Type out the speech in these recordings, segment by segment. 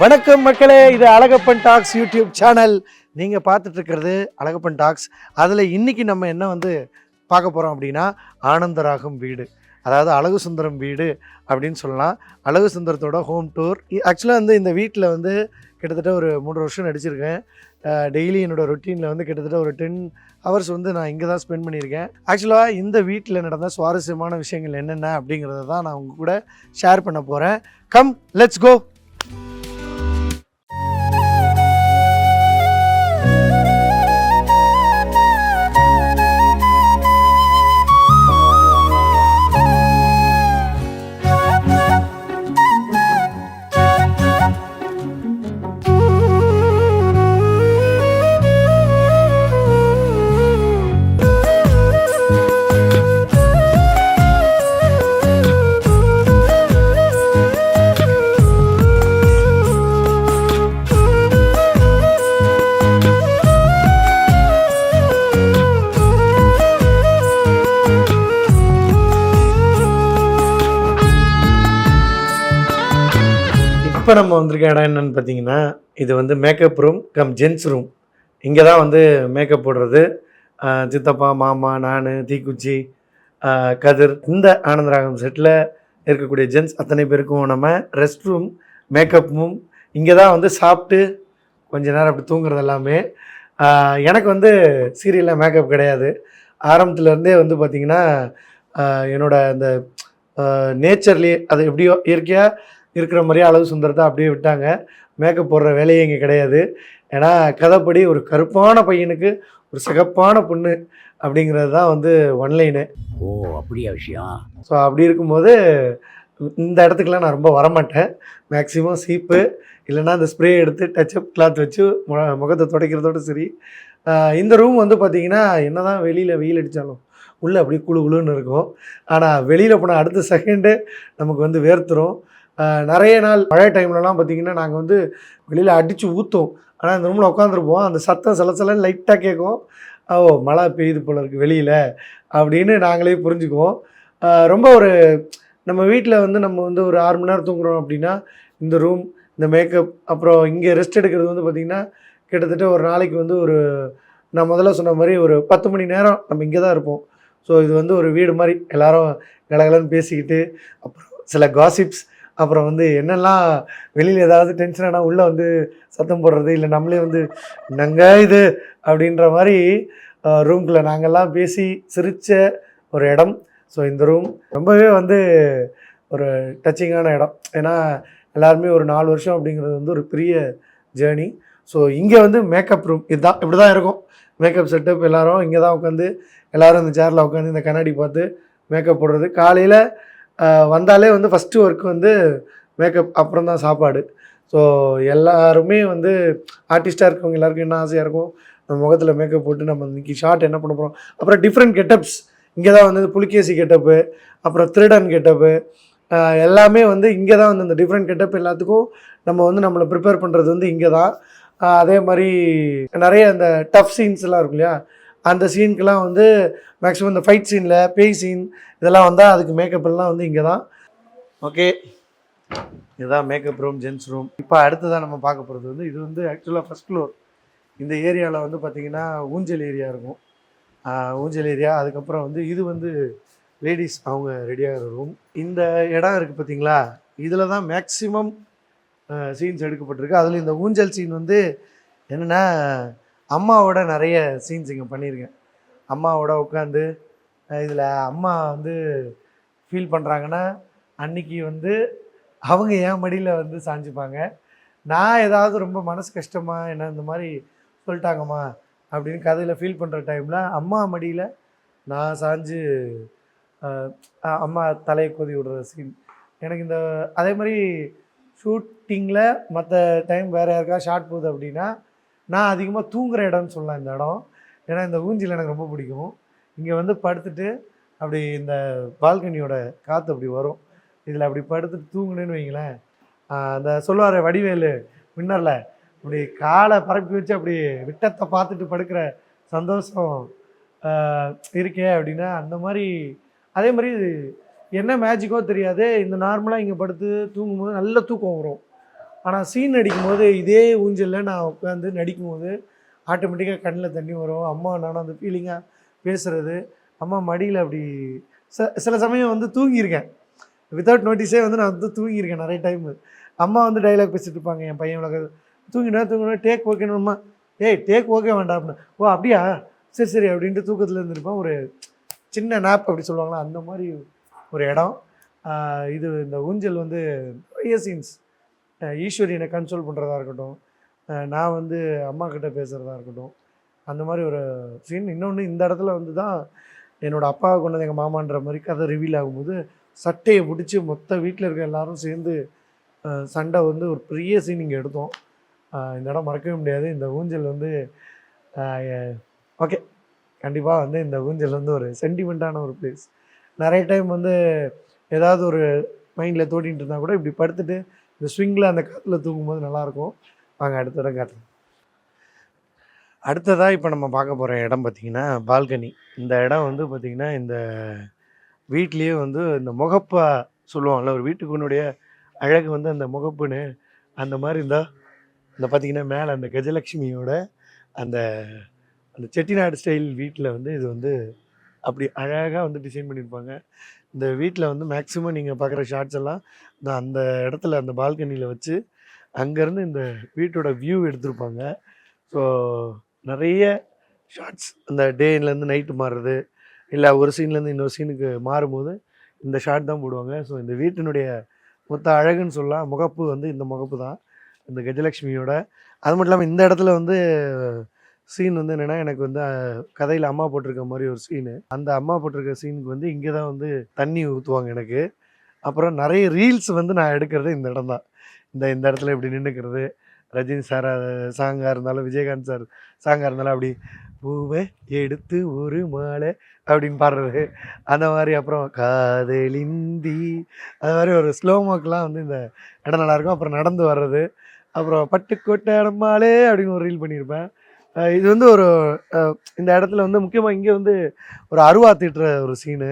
வணக்கம் மக்களே, இது அழகப்பன் டாக்ஸ் யூடியூப் சேனல். நீங்கள் பார்த்துட்டு இருக்கிறது அழகப்பன் டாக்ஸ். அதில் இன்னைக்கு நம்ம என்ன பார்க்க போகிறோம் அப்படின்னா, ஆனந்தராகம் வீடு, அதாவது அழகு சுந்தரம் வீடு அப்படின்னு சொல்லலாம். அழகு சுந்தரத்தோட ஹோம் டூர். ஆக்சுவலாக இந்த வீட்டில் கிட்டத்தட்ட ஒரு 3 வருஷம் நடிச்சிருக்கேன். டெய்லி என்னோடய ரொட்டீனில் கிட்டத்தட்ட ஒரு 10 ஹவர்ஸ் நான் இங்கே தான் ஸ்பெண்ட் பண்ணியிருக்கேன். ஆக்சுவலாக இந்த வீட்டில் நடந்த சுவாரஸ்யமான விஷயங்கள் என்னென்ன அப்படிங்கிறத தான் நான் உங்கள் கூட ஷேர் பண்ண போகிறேன். Come, let's go. இப்போ நம்ம வந்திருக்க இடம் என்னென்னு பார்த்தீங்கன்னா, இது makeup room cum gents room. இங்கே தான் மேக்கப் போடுறது. சித்தப்பா, மாமா, நான், தீக்குச்சி, கதிர், இந்த ஆனந்தராகம் செட்டில் இருக்கக்கூடிய ஜென்ஸ் அத்தனை பேருக்கும் நம்ம ரெஸ்ட் ரூம், மேக்கப் ரூம். இங்கே தான் சாப்பிட்டு கொஞ்ச நேரம் அப்படி தூங்குறது எல்லாமே. எனக்கு சீரியலில் மேக்கப் கிடையாது. ஆரம்பத்துலேருந்தே பார்த்திங்கன்னா, என்னோட அந்த நேச்சர்லேயே அது எப்படியோ இயற்கையாக இருக்கிற மாதிரியே அழகு சுந்தரத்தை அப்படியே விட்டாங்க. மேக்கப் போடுற வேலையே இங்கே கிடையாது. ஏன்னா கதைப்படி ஒரு கருப்பான பையனுக்கு ஒரு சிகப்பான பொண்ணு அப்படிங்கிறது தான் ஒன்லைனு. ஓ, அப்படியா விஷயம்? ஸோ அப்படி இருக்கும்போது இந்த இடத்துக்குலாம் நான் ரொம்ப வரமாட்டேன். மேக்ஸிமம் சீப்பு இல்லைன்னா அந்த ஸ்ப்ரே எடுத்து டச்சப் கிளாத் வச்சு முகத்தை துடைக்கிறதோடு சரி. இந்த ரூம் பார்த்திங்கன்னா, என்ன தான் வெளியில் வெயில் அடித்தாலும் உள்ளே அப்படியே குழு குழுன்னு இருக்கும். ஆனால் வெளியில் போனால் அடுத்த செகண்டு நமக்கு வேர்த்துரும். நிறைய நாள் மழை டைம்லலாம் பார்த்திங்கன்னா, நாங்கள் வெளியில் அடித்து ஊற்றும். ஆனால் இந்த ரூமில் உட்காந்துருப்போம். அந்த சத்தம் சலசலன்னு லைட்டாக கேட்கும். ஓ, மழை பெய்யுது போல இருக்குது வெளியில் அப்படின்னு நாங்களே புரிஞ்சுக்குவோம். ரொம்ப ஒரு நம்ம வீட்டில் நம்ம ஒரு 6 மணி நேரம் தூங்குறோம் அப்படின்னா, இந்த ரூம், இந்த மேக்கப், அப்புறம் இங்கே ரெஸ்ட் எடுக்கிறது பார்த்திங்கன்னா, கிட்டத்தட்ட ஒரு நாளைக்கு ஒரு நான் முதல்ல சொன்ன மாதிரி ஒரு 10 மணி நேரம் நம்ம இங்கே தான் இருப்போம். ஸோ இது ஒரு வீடு மாதிரி எல்லோரும் கலகலன்னு பேசிக்கிட்டு, அப்புறம் சில காசிப்ஸ், அப்புறம் என்னெல்லாம் வெளியில் ஏதாவது டென்ஷனானா உள்ளே சத்தம் போடுறது, இல்லை நம்மளே என்னங்க இது அப்படின்ற மாதிரி ரூம்குள்ளே நாங்கள்லாம் பேசி சிரித்த ஒரு இடம். ஸோ இந்த ரூம் ரொம்பவே ஒரு டச்சிங்கான இடம். ஏன்னா எல்லாருமே ஒரு 4 வருஷம் அப்படிங்கிறது ஒரு பெரிய ஜேர்னி. ஸோ இங்கே மேக்கப் ரூம் இதுதான், இப்படி தான் இருக்கும் மேக்கப் செட்டப். எல்லோரும் இங்கே தான் உட்காந்து, எல்லோரும் இந்த சேரில் உட்காந்து இந்த கண்ணாடி பார்த்து மேக்கப் போடுறது. காலையில் வந்தாலே ஃபஸ்ட்டு ஒர்க்கு மேக்கப், அப்புறம் தான் சாப்பாடு. ஸோ எல்லாருமே ஆர்டிஸ்ட்டாக இருக்கவங்க எல்லாருக்கும் என்ன ஆசையாக இருக்கும், நம்ம முகத்தில் மேக்கப் போட்டு நம்ம இன்றைக்கி ஷார்ட் என்ன பண்ண போகிறோம். அப்புறம் டிஃப்ரெண்ட் கெட்டப்ஸ் இங்கே தான் புலிகேசி கெட்டப்பு, அப்புறம் திருடன் கெட்டப்பு, எல்லாமே இங்கே தான் இந்த டிஃப்ரெண்ட் கெட்டப் எல்லாத்துக்கும் நம்ம நம்மளை ப்ரிப்பேர் பண்ணுறது இங்கே தான். அதே மாதிரி நிறைய அந்த டஃப் சீன்ஸ்லாம் இருக்கும் இல்லையா, அந்த சீனுக்கெலாம் மேக்ஸிமம் இந்த ஃபைட் சீனில், பேய் சீன் இதெல்லாம் வந்தால் அதுக்கு மேக்கப் எல்லாம் இங்கே தான். ஓகே, இதுதான் மேக்கப் ரூம், ஜென்ஸ் ரூம். இப்போ அடுத்ததான் நம்ம பார்க்க போகிறது இது ஆக்சுவலாக ஃபஸ்ட் ஃப்ளோர். இந்த ஏரியாவில் பார்த்திங்கன்னா ஊஞ்சல் ஏரியா இருக்கும். ஊஞ்சல் ஏரியா. அதுக்கப்புறம் இது லேடிஸ் அவங்க ரெடியாகிற ரூம். இந்த இடம் இருக்குது பார்த்திங்களா, இதில் தான் மேக்ஸிமம் சீன்ஸ் எடுக்கப்பட்டிருக்கு. அதில் இந்த ஊஞ்சல் சீன் என்னென்னா, அம்மாவோட நிறைய சீன்ஸ் இங்கே பண்ணியிருக்கேன். அம்மாவோட உட்காந்து இதில் அம்மா ஃபீல் பண்ணுறாங்கன்னா, அன்றைக்கி அவங்க என் மடியில் சாஞ்சிப்பாங்க. நான் ஏதாவது ரொம்ப மனசு கஷ்டமாக என்ன இந்த மாதிரி சொல்லிட்டாங்கம்மா அப்படின்னு கதையில் ஃபீல் பண்ணுற டைமில் அம்மா மடியில் நான் சாஞ்சு அம்மா தலையை கொதி விடுற சீன் எனக்கு அதே மாதிரி ஷூட்டிங்கில் மற்ற டைம் வேறு யாருக்கா ஷார்ட் போகுது அப்படின்னா, நான் அதிகமாக தூங்குகிற இடம்னு சொல்லலாம் இந்த இடம். ஏன்னா இந்த ஊஞ்சல் எனக்கு ரொம்ப பிடிக்கும். இங்கே படுத்துட்டு அப்படி இந்த பால்கனியோட காற்று அப்படி வரும். இதில் அப்படி படுத்துட்டு தூங்குனேன்னு வைங்களேன், அந்த சொல்லுவார் வடிவேலு வின்னரில், அப்படி காலை பரப்பி வச்சு அப்படி விட்டத்தை பார்த்துட்டு படுக்கிற சந்தோஷம் இருக்கே அப்படின்னா அந்த மாதிரி. அதே மாதிரி என்ன மேஜிக்கோ தெரியாது, இந்த நார்மலாக இங்கே படுத்து தூங்கும்போது நல்ல தூக்கம் வரும். ஆனால் சீன் நடிக்கும்போது இதே ஊஞ்சலில் நான் உட்காந்து நடிக்கும்போது ஆட்டோமேட்டிக்காக கண்ணில் தண்ணி வரும். அம்மா நானும் அந்த ஃபீலிங்காக பேசுகிறது, அம்மா மடியில் அப்படி சில சமயம் வந்து தூங்கியிருக்கேன். வித்தவுட் நோட்டீஸே வந்து நான் வந்து தூங்கியிருக்கேன் நிறைய டைமு. அம்மா வந்து டைலாக் பேசிட்டு இருப்பாங்க, என் பையன் விளக்க தூங்கினா டேக் ஓகேணுமா, ஏய் டேக் ஓகே வேண்டாம் அப்படின்னு. ஓ அப்படியா, சரி சரி அப்படின்ட்டு தூக்கத்தில் இருந்திருப்பேன். ஒரு சின்ன நாப் அப்படி சொல்லுவாங்களா, அந்த மாதிரி ஒரு இடம். இது இந்த ஊஞ்சல் வந்து நிறைய சீன்ஸ், ஈஸ்வரி என்னை கன்சோல் பண்ணுறதா இருக்கட்டும், நான் வந்து அம்மா கிட்ட பேசுகிறதா இருக்கட்டும், அந்த மாதிரி ஒரு சீன். இன்னொன்று இந்த இடத்துல வந்து தான் என்னோடய அப்பாவை கொண்டது எங்கள் மாமான்ற மாதிரி கதை ரிவீல் ஆகும்போது சட்டையை பிடிச்சி மொத்த வீட்டில் இருக்க எல்லாரும் சேர்ந்து சண்டை வந்து ஒரு பெரிய சீன் இங்கே எடுத்தோம். இந்த இடம் மறக்கவே முடியாது. இந்த ஊஞ்சல் வந்து ஓகே, கண்டிப்பாக வந்து இந்த ஊஞ்சல் வந்து ஒரு சென்டிமெண்ட்டான ஒரு பிளேஸ். நிறைய டைம் வந்து ஏதாவது ஒரு மைண்டில் தோட்டிகிட்டு இருந்தால் கூட இப்படி படுத்துட்டு இந்த ஸ்விங்கில் அந்த காற்றுல தூங்கும்போது நல்லாயிருக்கும். வாங்க அடுத்த இடம் காட்டுறேன். அடுத்ததாக இப்போ நம்ம பார்க்க போகிற இடம் பார்த்திங்கன்னா பால்கனி. இந்த இடம் வந்து பார்த்திங்கன்னா இந்த வீட்லேயே வந்து இந்த முகப்பா சொல்லுவாங்கள்ல, ஒரு வீட்டுக்குன்னுடைய அழகு வந்து அந்த முகப்புன்னு, அந்த மாதிரி இருந்தால் இந்த பார்த்திங்கன்னா மேலே அந்த கஜலக்ஷ்மியோட அந்த அந்த செட்டிநாடு ஸ்டைல் வீட்டில் வந்து இது வந்து அப்படி அழகாக வந்து டிசைன் பண்ணியிருப்பாங்க. இந்த வீட்டில் வந்து மேக்ஸிமம் நீங்கள் பார்க்குற ஷார்ட்ஸ் எல்லாம் நான் அந்த இடத்துல அந்த பால்கனியில் வச்சு அங்கேருந்து இந்த வீட்டோட வியூ எடுத்திருப்பாங்க. ஸோ நிறைய ஷார்ட்ஸ் அந்த டேலேருந்து நைட்டு மாறுறது, இல்லை ஒரு சீன்லேருந்து இன்னொரு சீனுக்கு மாறும்போது இந்த ஷார்ட் தான் போடுவாங்க. ஸோ இந்த வீட்டினுடைய மொத்த அழகுன்னு சொல்லலாம். முகப்பு வந்து இந்த முகப்பு தான் இந்த கஜலக்ஷ்மியோட. அது மட்டும் இல்லாமல் இந்த இடத்துல வந்து சீன் வந்து என்னென்னா, எனக்கு வந்து கதையில் அம்மா போட்டிருக்க மாதிரி ஒரு சீனு. அந்த அம்மா போட்டிருக்க சீனுக்கு வந்து இங்கே தான் வந்து தண்ணி ஊற்றுவாங்க எனக்கு. அப்புறம் நிறைய ரீல்ஸ் வந்து நான் எடுக்கிறது இந்த இடம் தான். இந்த இடத்துல இப்படி நின்றுக்கிறது, ரஜினி சார் சாங்காக இருந்தாலும், விஜயகாந்த் சார் சாங்காக இருந்தாலும் அப்படி பூவை எடுத்து ஒரு மாலை அப்படின்னு பாடுறது, அந்த மாதிரி. அப்புறம் காதலிந்தி அது மாதிரி ஒரு ஸ்லோமோக்கெலாம் வந்து இந்த இடம் நல்லாயிருக்கும். அப்புறம் நடந்து வர்றது, அப்புறம் பட்டுக்கோட்டை அடம்பாலே அப்படின்னு ஒரு ரீல் பண்ணியிருப்பேன். இது வந்து ஒரு இந்த இடத்துல வந்து முக்கியமாக இங்கே வந்து ஒரு அருவா தீட்டுற ஒரு சீனு.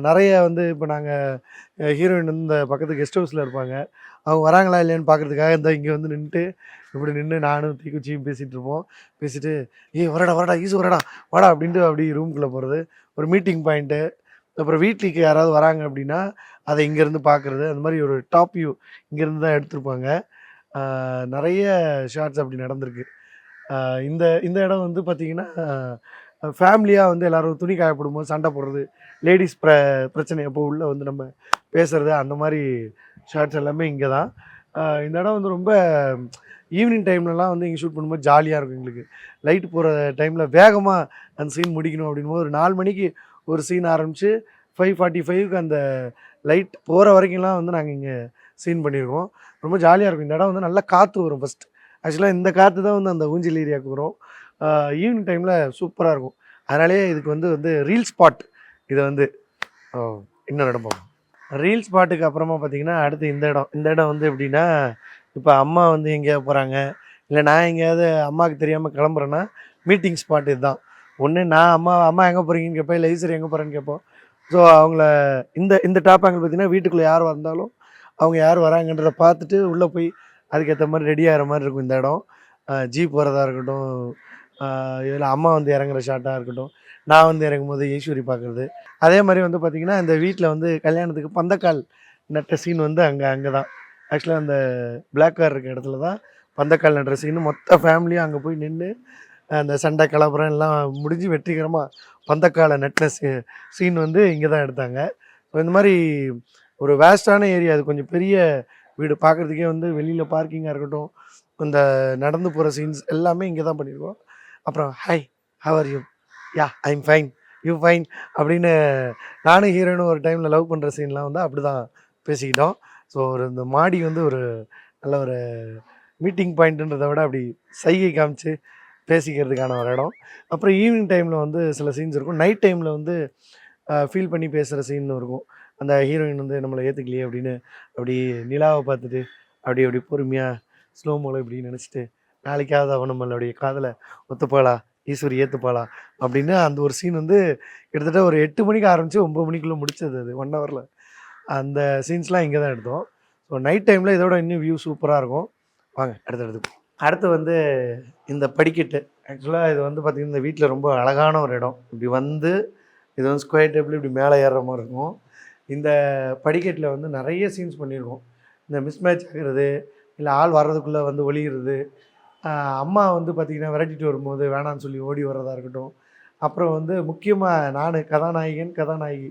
நிறைய வந்து இப்போ நாங்கள் ஹீரோயின் வந்து இந்த பக்கத்து கெஸ்ட் ஹவுஸில் இருப்பாங்க, அவங்க வராங்களா இல்லையான்னு பார்க்குறதுக்காக இந்த இங்கே வந்து நின்றுட்டு இப்படி நின்று நானும் தீக்குச்சியும் பேசிகிட்டு இருப்போம். பேசிவிட்டு வரடா ஈஸு வரடா வாடா அப்படின்ட்டு அப்படி ரூம்குள்ளே போகிறது ஒரு மீட்டிங் பாயிண்ட்டு. அப்புறம் வீட்டுக்கு யாராவது வராங்க அப்படின்னா அதை இங்கேருந்து பார்க்குறது, அந்த மாதிரி ஒரு டாப் வியூ இங்கேருந்து தான் எடுத்திருப்பாங்க. நிறைய ஷார்ட்ஸ் அப்படி நடந்திருக்கு. இந்த இந்த இடம் வந்து பார்த்திங்கன்னா ஃபேமிலியாக வந்து எல்லோரும் துணி காயப்படும்போது சண்டை போடுறது, லேடிஸ் பிரச்சனை அப்போ உள்ளே வந்து நம்ம பேசுகிறது, அந்த மாதிரி ஷார்ட்ஸ் எல்லாமே இங்கே தான். இந்த இடம் வந்து ரொம்ப ஈவினிங் டைம்லலாம் வந்து இங்கே ஷூட் பண்ணும்போது ஜாலியாக இருக்கும் எங்களுக்கு. லைட்டு போகிற டைமில் வேகமாக அந்த சீன் முடிக்கணும் அப்படின்போது ஒரு 4 மணிக்கு ஒரு சீன் ஆரம்பித்து 5:45க்கு அந்த லைட் போகிற வரைக்கும்லாம் வந்து நாங்கள் இங்கே சீன் பண்ணியிருக்கோம். ரொம்ப ஜாலியாக இருக்கும். இந்த இடம் வந்து நல்லா காற்று வரும். ஃபஸ்ட்டு ஆக்சுவலாக இந்த காற்று தான் வந்து அந்த ஊஞ்சல் ஏரியாவுக்கு வரும். ஈவினிங் டைமில் சூப்பராக இருக்கும். அதனாலேயே இதுக்கு வந்து ரீல் ஸ்பாட். இதை வந்து இன்னொரு இடம் போகும். ரீல் ஸ்பாட்டுக்கு அப்புறமா பார்த்திங்கன்னா அடுத்து இந்த இடம் வந்து எப்படின்னா, இப்போ அம்மா வந்து எங்கேயாவது போகிறாங்க, இல்லை நான் எங்கேயாவது அம்மாவுக்கு தெரியாமல் கிளம்புறேன்னா மீட்டிங் ஸ்பாட் இதுதான். ஒன்று நான் அம்மா எங்கே போகிறீங்கன்னு கேட்பேன், இல்லை ஈஸ்வரி எங்கே போகிறேன்னு கேட்போம். ஸோ அவங்கள இந்த டாப் ஆங்கிள் பார்த்திங்கன்னா வீட்டுக்குள்ளே யார் வந்தாலும் அவங்க யார் வராங்கன்றதை பார்த்துட்டு உள்ளே போய் அதுக்கேற்ற மாதிரி ரெடி ஆகிற மாதிரி இருக்கும் இந்த இடம். ஜீப் வரதா இருக்கட்டும், இதில் அம்மா வந்து இறங்குற ஷாட்டாக இருக்கட்டும், நான் வந்து இறங்கும்போது ஈஸ்வரி பார்க்குறது. அதே மாதிரி வந்து பார்த்திங்கன்னா இந்த வீட்டில் வந்து கல்யாணத்துக்கு பந்தக்கால் நட்ட சீன் வந்து அங்கே தான். ஆக்சுவலாக அந்த பிளாக் கார் இருக்க இடத்துல தான் பந்தக்கால் நட்டுற சீனு. மொத்த ஃபேமிலியும் அங்கே போய் நின்று அந்த சண்டை கலப்புறம் எல்லாம் முடிஞ்சு வெற்றிகரமாக பந்தக்காலை நட்டின சீன் வந்து இங்கே தான் எடுத்தாங்க. ஸோ இந்த மாதிரி ஒரு வேஸ்டான ஏரியா, அது கொஞ்சம் பெரிய வீடு, பார்க்குறதுக்கே வந்து வெளியில் பார்க்கிங்காக இருக்கட்டும், இந்த நடந்து போகிற சீன்ஸ் எல்லாமே இங்கே தான் பண்ணியிருக்கோம். அப்புறம் hi how are you, yeah I am fine you fine அப்படின்னு நானும் ஹீரோயினும் ஒரு டைமில் லவ் பண்ணுற சீன்லாம் வந்து அப்படி தான் பேசிக்கிட்டோம். ஸோ இந்த மாடி வந்து ஒரு நல்ல ஒரு மீட்டிங் பாயிண்ட்டுன்றதை விட அப்படி சைகை காமிச்சு பேசிக்கிறதுக்கான ஒரு இடம். அப்புறம் ஈவினிங் டைமில் வந்து சில சீன்ஸ் இருக்கும். நைட் டைமில் வந்து ஃபீல் பண்ணி பேசுகிற சீன் இருக்கும். அந்த ஹீரோயின் வந்து நம்மளை ஏற்றுக்கலையே அப்படின்னு அப்படி நிலாவை பார்த்துட்டு அப்படி பொறுமையாக ஸ்லோமோவில் இப்படி நினச்சிட்டு நாளைக்காவது அவன் நம்மளுடைய காதலை ஒத்துப்பாளா, ஈஸ்வரி ஏற்றுப்பாளா அப்படின்னு அந்த ஒரு சீன் வந்து கிட்டத்தட்ட ஒரு 8 மணிக்கு ஆரம்பித்து 9 மணிக்குள்ளே முடிச்சது. அது 1 ஹவரில் அந்த சீன்ஸ்லாம் இங்கே தான் எடுத்தோம். ஸோ நைட் டைமில் இதோட இன்னும் வியூ சூப்பராக இருக்கும். வாங்க அடுத்து வந்து இந்த படிக்கட்டு. ஆக்சுவலாக இது வந்து பார்த்திங்கன்னா இந்த வீட்டில் ரொம்ப அழகான ஒரு இடம். இப்படி வந்து இது வந்து ஸ்கொயர் டேபிள் இப்படி மேலே ஏறுற மாதிரி இருக்கும். இந்த படிக்கட்டில் வந்து நிறைய சீன்ஸ் பண்ணியிருக்கோம். இந்த மிஸ்மேட்ச் ஆகிறது, இல்லை ஆள் வர்றதுக்குள்ளே வந்து ஒளிகிறது, அம்மா வந்து பார்த்திங்கன்னா விரட்டிட்டு வரும்போது வேணான்னு சொல்லி ஓடி வர்றதா இருக்கட்டும். அப்புறம் வந்து முக்கியமாக நான் கதாநாயகி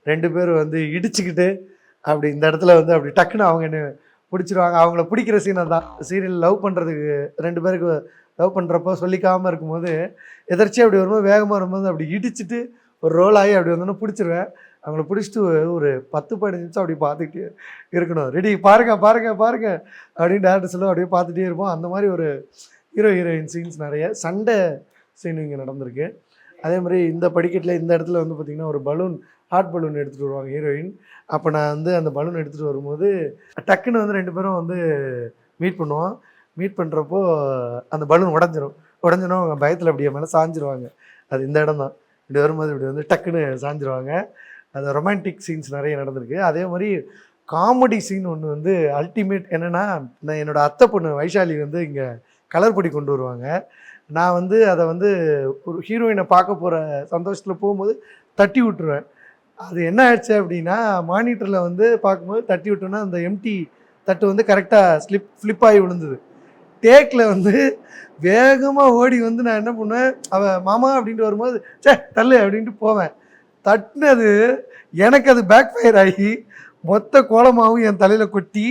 2 பேரும் வந்து இடிச்சுக்கிட்டு அப்படி இந்த இடத்துல வந்து அப்படி டக்குன்னு அவங்க என்ன பிடிச்சிருவாங்க. அவங்கள பிடிக்கிற சீனை தான் சீரியல் லவ் பண்ணுறதுக்கு 2 பேருக்கு லவ் பண்ணுறப்போ சொல்லிக்காமல் இருக்கும்போது எதர்ச்சியாக அப்படி வரும்போது வேகமாக வரும்போது அப்படி இடிச்சுட்டு ஒரு ரோல் ஆகி அப்படி வந்தோன்னா பிடிச்சிருவேன். அவங்கள பிடிச்சிட்டு ஒரு 10-15 நிமிஷம் அப்படி பார்த்துக்கிட்டே இருக்கணும். ரெடி பாருங்க அப்படின்னு டேரக்டர் சொல்ல அப்படியே பார்த்துட்டே இருப்போம். அந்த மாதிரி ஒரு ஹீரோயின் சீன்ஸ் நிறைய சண்டை சீன் இங்கே நடந்திருக்கு. அதே மாதிரி இந்த படிக்கட்டில் இந்த இடத்துல வந்து பார்த்திங்கன்னா ஒரு ஹாட் பலூன் எடுத்துகிட்டு வருவாங்க ஹீரோயின். அப்போ நான் வந்து அந்த பலூன் எடுத்துகிட்டு வரும்போது டக்குன்னு வந்து 2 பேரும் வந்து மீட் பண்ணுவோம். மீட் பண்ணுறப்போ அந்த பலூன் உடஞ்சிடும் அவங்க பயத்தில் அப்படியே மேலே சாஞ்சிருவாங்க. அது இந்த இடம் தான். இப்படி வரும்போது இப்படி வந்து டக்குன்னு சாஞ்சிருவாங்க. அது ரொமான்டிக் சீன்ஸ் நிறைய நடந்திருக்கு. அதே மாதிரி காமெடி சீன் ஒன்று வந்து அல்டிமேட் என்னென்னா, நான் என்னோடய அத்தை பொண்ணு வைஷாலி வந்து இங்கே கலர் பொடி கொண்டு வருவாங்க. நான் வந்து அதை வந்து ஒரு ஹீரோயினை பார்க்க போகிற சந்தோஷத்தில் போகும்போது தட்டி விட்டுருவேன். அது என்ன ஆயிடுச்சு அப்படின்னா, மானிட்டரில் வந்து பார்க்கும்போது தட்டி விட்டோன்னா அந்த எம்டி தட்டு வந்து கரெக்டாக ஃப்ளிப் ஆகி விழுந்தது. டேக்கில் வந்து வேகமாக ஓடி வந்து நான் என்ன பண்ணுவேன், அவள் மாமா அப்படின்ட்டு வரும்போது தள்ளு அப்படின்ட்டு போவேன். தட்டுனது எனக்கு அது பேக் ஃபயர் ஆகி மொத்த கோலமாகவும் என் தலையில் கொட்டி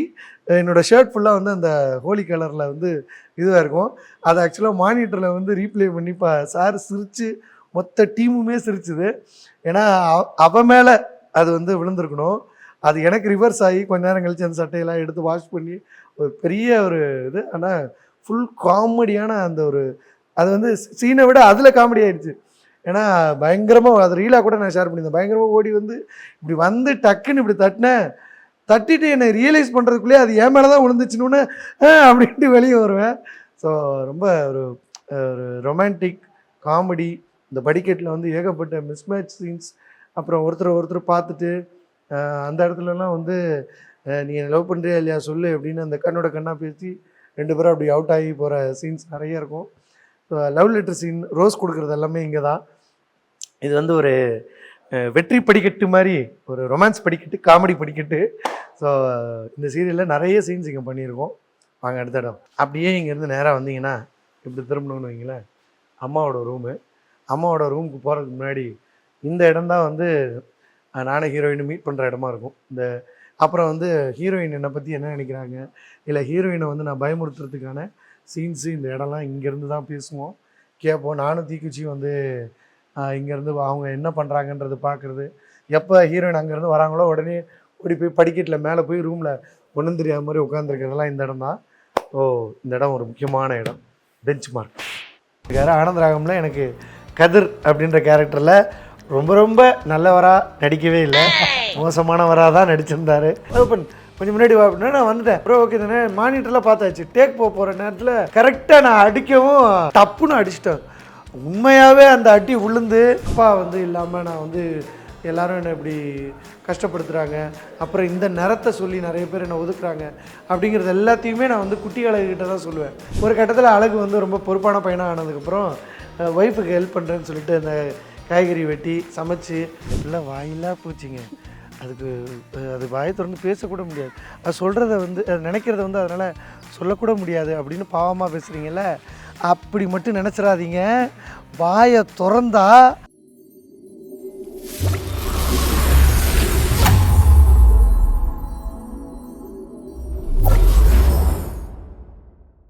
என்னோடய ஷர்ட் ஃபுல்லாக வந்து அந்த ஹோலி கலரில் வந்து இதுவாக இருக்கும். அதை ஆக்சுவலாக மானிட்டரில் வந்து ரீப்ளே பண்ணி சார் சிரித்து மொத்த டீமுமே சிரிச்சுது. ஏன்னா அவன் மேலே அது வந்து விழுந்திருக்கணும். அது எனக்கு ரிவர்ஸ் ஆகி கொஞ்ச நேரம் கழிச்சு அந்த சட்டையெல்லாம் எடுத்து வாஷ் பண்ணி ஒரு பெரிய ஒரு இது. ஆனால் ஃபுல் காமெடியான அந்த ஒரு அது வந்து சீனை விட அதில் காமெடி ஆகிடுச்சு. ஏன்னா பயங்கரமாக அது ரீலாக கூட நான் ஷேர் பண்ணியிருந்தேன். பயங்கரமாக ஓடி வந்து இப்படி வந்து டக்குன்னு இப்படி தட்டிட்டு என்னை ரியலைஸ் பண்ணுறதுக்குள்ளேயே அது என் மேலே தான் விழுந்துச்சுன்னு அப்படின்ட்டு வெளியே வருவேன். ஸோ ரொம்ப ஒரு ரொமான்டிக் காமெடி. இந்த படிக்கட்டில் வந்து ஏகப்பட்ட மிஸ்மேட்ச் சீன்ஸ். அப்புறம் ஒருத்தர் பார்த்துட்டு அந்த இடத்துலலாம் வந்து நீ என்னை லவ் பண்ணுறியா இல்லையா சொல்லு அப்படின்னு அந்த கண்ணாக பேசி 2 பேரும் அப்படி அவுட் ஆகி போகிற சீன்ஸ் நிறைய இருக்கும். So love letter scene, rose கொடுக்குறது எல்லாமே இங்கே தான். இது வந்து ஒரு வெற்றி படிக்கட்டு மாதிரி, ஒரு ரொமான்ஸ் படிக்கட்டு, காமெடி படிக்கட்டு. ஸோ இந்த சீரியலில் நிறைய சீன்ஸ் இங்கே பண்ணியிருக்கோம். வாங்க அடுத்த இடம். அப்படியே இங்கேருந்து நேராக வந்தீங்கன்னா இப்படி திரும்பணும்னு வைங்களேன், அம்மாவோட ரூமுக்கு போகிறதுக்கு முன்னாடி இந்த இடம் தான் வந்து நானும் ஹீரோயினை மீட் பண்ணுற இடமா இருக்கும். அப்புறம் வந்து ஹீரோயின் என்னை பற்றி என்ன நினைக்கிறாங்க, இல்லை ஹீரோயினை வந்து நான் பயமுறுத்துறதுக்கான சீன்ஸு இந்த இடம்லாம் இங்கேருந்து தான் பேசுவோம், கேட்போம். நானும் தீக்குச்சி வந்து இங்கேருந்து அவங்க என்ன பண்ணுறாங்கன்றது பார்க்குறது. எப்போ ஹீரோயின் அங்கேருந்து வராங்களோ உடனே ஓடி போய் படிக்கட்டில் மேலே போய் ரூமில் ஒன்றும் தெரியாத மாதிரி உட்காந்துருக்கிறதெல்லாம் இந்த இடம் தான். இந்த இடம் ஒரு முக்கியமான இடம், பெஞ்ச் மார்க். ஆனந்த ராகமில் எனக்கு கதிர் அப்படின்ற கேரக்டரில் ரொம்ப நல்லவராக நடிக்கவே இல்லை, மோசமானவராக தான் நடிச்சிருந்தார். கொஞ்சம் முன்னாடி வா அப்படின்னா நான் வந்துட்டேன். அப்புறம் ஓகே தானே, மானிட்டர்லாம் பார்த்தாச்சு. டேக் போகிற நேரத்தில் கரெக்டாக நான் அடிக்கவும் டப்புன்னு அடிச்சிட்டேன். உண்மையாகவே அந்த அடி விழுந்து அப்பா வந்து இல்லாமல் நான் வந்து எல்லோரும் என்னை இப்படி கஷ்டப்படுத்துகிறாங்க, அப்புறம் இந்த நிறத்தை சொல்லி நிறைய பேர் என்னை ஒதுக்குறாங்க அப்படிங்கிறது எல்லாத்தையுமே நான் வந்து குட்டி அழகுகிட்ட தான் சொல்லுவேன். ஒரு கட்டத்தில் அழகு வந்து ரொம்ப பொறுப்பான பையனாக ஆனதுக்கப்புறம் ஒய்ஃபுக்கு ஹெல்ப் பண்ணுறேன்னு சொல்லிட்டு அந்த காய்கறி வெட்டி சமைச்சு எல்லாம் வாயிலாக போச்சுங்க. அது வாயை திறந்து பேசக்கூட முடியாது. அது சொல்கிறத வந்து அது நினைக்கிறத வந்து அதனால் சொல்லக்கூட முடியாது அப்படின்னு பாவமாக பேசுகிறீங்கல்ல, அப்படி மட்டும் நினச்சிடாதீங்க. வாயை திறந்தா